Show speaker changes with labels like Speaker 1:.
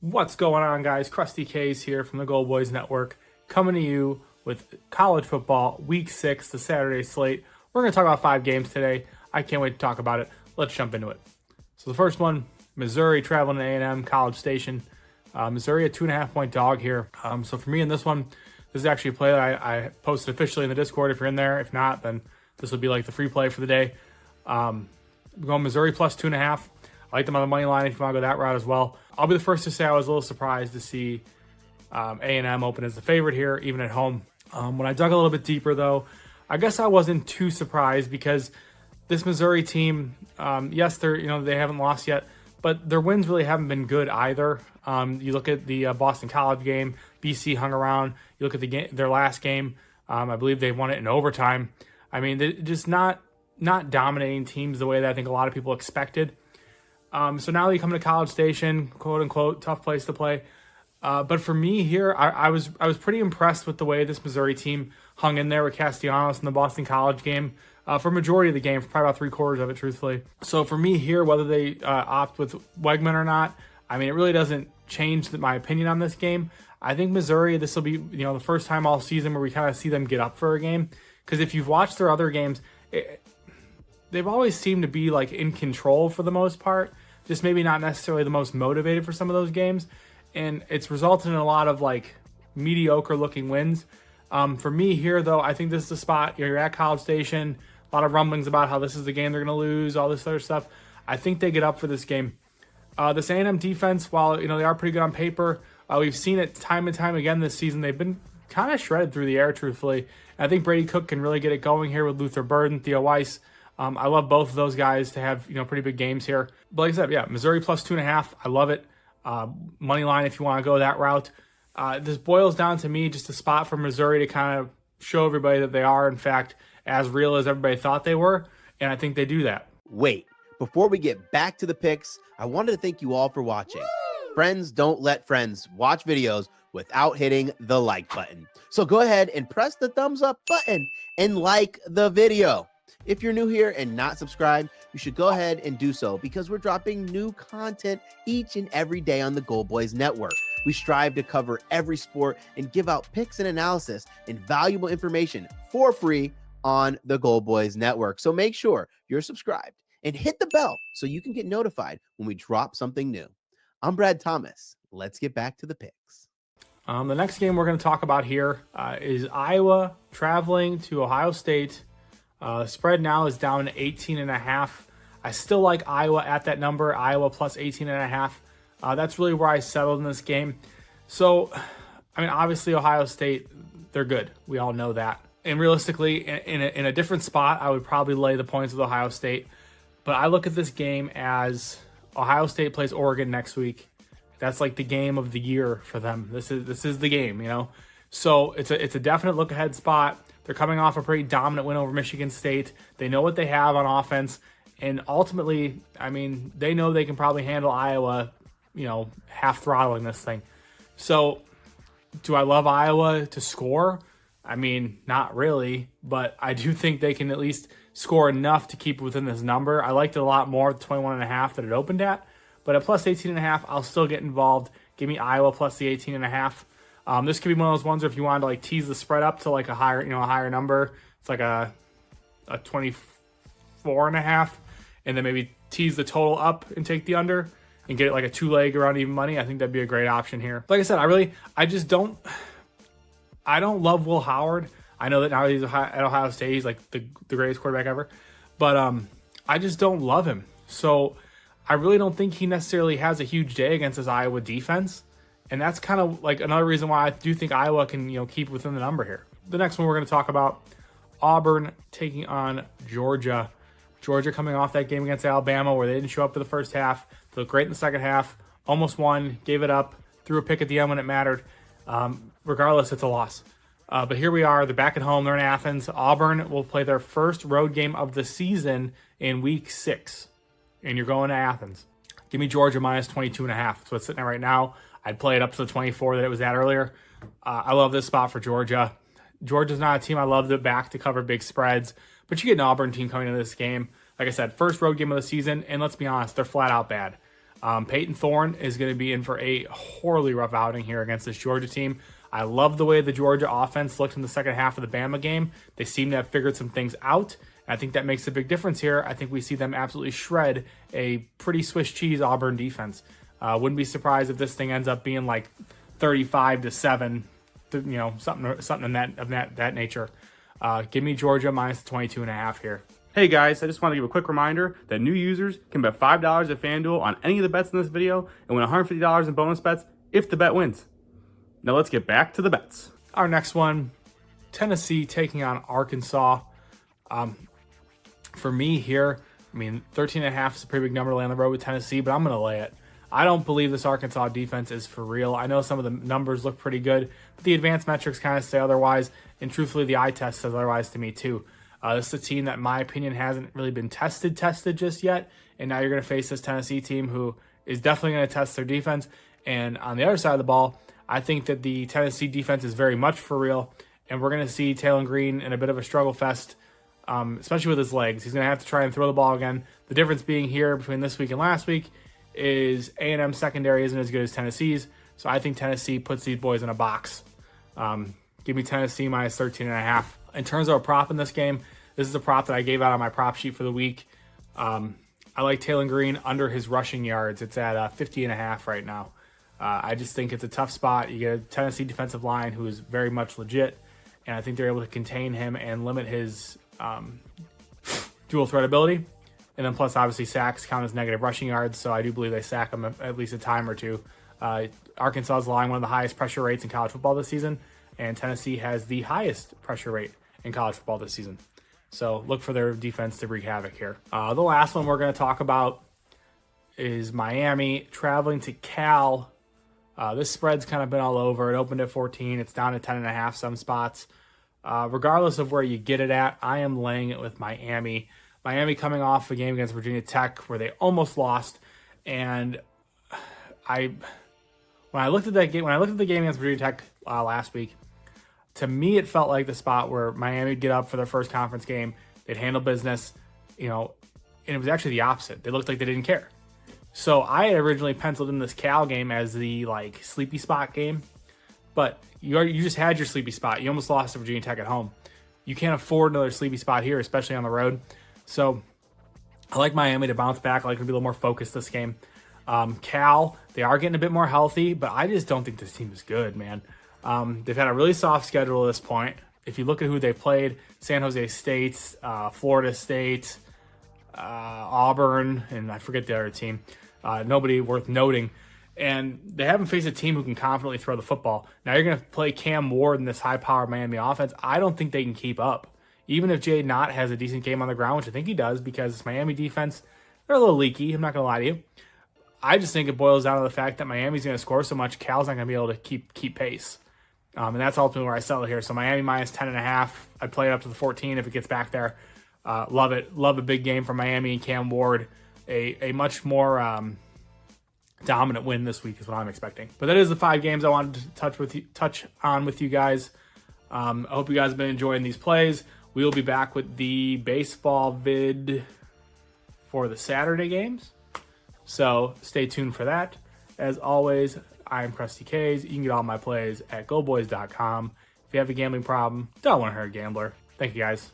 Speaker 1: What's going on, guys? CrustyKs here from the Gold Boys Network, coming to you with college football Week 6, the Saturday slate. We're going to talk about 5 games today. I can't wait to talk about it. Let's jump into it. So the first one, Missouri traveling to A&M, College Station. Missouri a 2.5-point dog here. So for me in this one, this is actually a play that I posted officially in the Discord if you're in there. If not, then this will be like the free play for the day. I'm going Missouri plus 2.5. I like them on the money line if you want to go that route as well. I'll be the first to say I was a little surprised to see A&M open as the favorite here, even at home. When I dug a little bit deeper, though, I guess I wasn't too surprised because this Missouri team, yes, they haven't lost yet, but their wins really haven't been good either. You look at the Boston College game, BC hung around. You look at their last game, I believe they won it in overtime. I mean, they're just not dominating teams the way that I think a lot of people expected. So now they come to College Station, quote unquote, tough place to play. But for me here, I was pretty impressed with the way this Missouri team hung in there with Castellanos in the Boston College game for a majority of the game, for probably about 3/4 of it, truthfully. So for me here, whether they opt with Wegman or not, I mean, it really doesn't change my opinion on this game. I think Missouri, this will be the first time all season where we kind of see them get up for a game. Because if you've watched their other games, they've always seemed to be like in control for the most part, just maybe not necessarily the most motivated for some of those games. And it's resulted in a lot of like mediocre looking wins. For me here though, I think this is the spot. You're at College Station, a lot of rumblings about how this is the game they're going to lose, all this other stuff. I think they get up for this game. This A&M defense, while they are pretty good on paper, we've seen it time and time again this season. They've been kind of shredded through the air, truthfully. And I think Brady Cook can really get it going here with Luther Bird and Theo Weiss. I love both of those guys to have pretty big games here. But like I said, yeah, Missouri plus 2.5. I love it. Money line if you want to go that route. This boils down to me just a spot for Missouri to kind of show everybody that they are, in fact, as real as everybody thought they were. And I think they do that.
Speaker 2: Wait, before we get back to the picks, I wanted to thank you all for watching. Friends don't let friends watch videos without hitting the like button. So go ahead and press the thumbs up button and like the video. If you're new here and not subscribed, you should go ahead and do so because we're dropping new content each and every day on the Gold Boys Network. We strive to cover every sport and give out picks and analysis and valuable information for free on the Gold Boys Network. So make sure you're subscribed and hit the bell so you can get notified when we drop something new. I'm Brad Thomas. Let's get back to the picks.
Speaker 1: The next game we're going to talk about here is Iowa traveling to Ohio State. The spread now is down to 18.5. I still like Iowa at that number, Iowa plus 18.5. That's really where I settled in this game. So, I mean, obviously Ohio State, they're good. We all know that. And realistically, in a different spot, I would probably lay the points with Ohio State. But I look at this game as Ohio State plays Oregon next week. That's like the game of the year for them. This is the game, So it's a definite look ahead spot. They're coming off a pretty dominant win over Michigan State. They know what they have on offense. And ultimately, I mean, they know they can probably handle Iowa, half throttling this thing. So do I love Iowa to score? I mean, not really, but I do think they can at least score enough to keep within this number. I liked it a lot more, the 21.5 that it opened at. But at plus 18.5, I'll still get involved. Give me Iowa plus the 18.5. This could be one of those ones where if you wanted to like tease the spread up to like a higher number, it's like a 24.5, and then maybe tease the total up and take the under and get it like a 2-leg around even money. I think that'd be a great option here. Like I said, I don't love Will Howard. I know that now he's at Ohio State, he's like the greatest quarterback ever, but I just don't love him. So I really don't think he necessarily has a huge day against his Iowa defense. And that's kind of like another reason why I do think Iowa can, keep within the number here. The next one we're going to talk about, Auburn taking on Georgia. Georgia coming off that game against Alabama where they didn't show up for the first half. They looked great in the second half. Almost won, gave it up, threw a pick at the end when it mattered. Regardless, it's a loss. But here we are. They're back at home. They're in Athens. Auburn will play their first road game of the season in week 6. And you're going to Athens. Give me Georgia minus 22.5. That's what's sitting there right now. I'd play it up to the 24 that it was at earlier. I love this spot for Georgia. Georgia's not a team I love to back to cover big spreads, but you get an Auburn team coming into this game. Like I said, first road game of the season, and let's be honest, they're flat out bad. Peyton Thorne is going to be in for a horribly rough outing here against this Georgia team. I love the way the Georgia offense looked in the second half of the Bama game. They seem to have figured some things out. I think that makes a big difference here. I think we see them absolutely shred a pretty Swiss cheese Auburn defense. Wouldn't be surprised if this thing ends up being like 35-7, something in that nature. Give me Georgia minus 22.5 here.
Speaker 3: Hey guys, I just want to give a quick reminder that new users can bet $5 at FanDuel on any of the bets in this video and win $150 in bonus bets if the bet wins. Now let's get back to the bets.
Speaker 1: Our next one, Tennessee taking on Arkansas. For me here, 13.5 is a pretty big number to lay on the road with Tennessee, but I'm going to lay it. I don't believe this Arkansas defense is for real. I know some of the numbers look pretty good, but the advanced metrics kind of say otherwise, and truthfully, the eye test says otherwise to me too. This is a team that, in my opinion, hasn't really been tested just yet, and now you're going to face this Tennessee team who is definitely going to test their defense. And on the other side of the ball, I think that the Tennessee defense is very much for real, and we're going to see Taylor Green in a bit of a struggle fest, especially with his legs. He's going to have to try and throw the ball again. The difference being here between this week and last week is A&M secondary isn't as good as Tennessee's, so I think Tennessee puts these boys in a box. Give me Tennessee minus 13.5. In terms of a prop in this game, this is a prop that I gave out on my prop sheet for the week. I like Taylor Green under his rushing yards. It's at 50.5 right now. I just think it's a tough spot. You get a Tennessee defensive line who is very much legit, and I think they're able to contain him and limit his dual threat ability. And then plus, obviously, sacks count as negative rushing yards, so I do believe they sack him at least a time or two. Arkansas is allowing one of the highest pressure rates in college football this season, and Tennessee has the highest pressure rate in college football this season. So look for their defense to wreak havoc here. The last one we're going to talk about is Miami traveling to Cal. This spread's kind of been all over. It opened at 14. It's down to 10.5 some spots. Regardless of where you get it at, I am laying it with Miami. Miami coming off a game against Virginia Tech where they almost lost, and when I looked at the game against Virginia Tech last week, to me it felt like the spot where Miami would get up for their first conference game, they'd handle business, and it was actually the opposite. They looked like they didn't care. So I had originally penciled in this Cal game as the sleepy spot game, but you just had your sleepy spot. You almost lost to Virginia Tech at home. You can't afford another sleepy spot here, especially on the road. So I like Miami to bounce back. I like to be a little more focused this game. Cal, they are getting a bit more healthy, but I just don't think this team is good, man. They've had a really soft schedule at this point. If you look at who they played, San Jose State, Florida State, Auburn, and I forget the other team. Nobody worth noting. And they haven't faced a team who can confidently throw the football. Now you're going to play Cam Ward in this high-powered Miami offense. I don't think they can keep up. Even if Jay Knott has a decent game on the ground, which I think he does, because it's Miami defense, they're a little leaky. I'm not going to lie to you. I just think it boils down to the fact that Miami's going to score so much, Cal's not going to be able to keep pace. And that's ultimately where I settle here. So Miami minus 10.5. I'd play it up to the 14 if it gets back there. Love it. Love a big game from Miami and Cam Ward. A much more dominant win this week is what I'm expecting. But that is the 5 games I wanted to touch on with you guys. I hope you guys have been enjoying these plays. We will be back with the baseball vid for the Saturday games. So stay tuned for that. As always, I'm CrustyKs. You can get all my plays at goboys.com. If you have a gambling problem, don't want to hurt a gambler. Thank you, guys.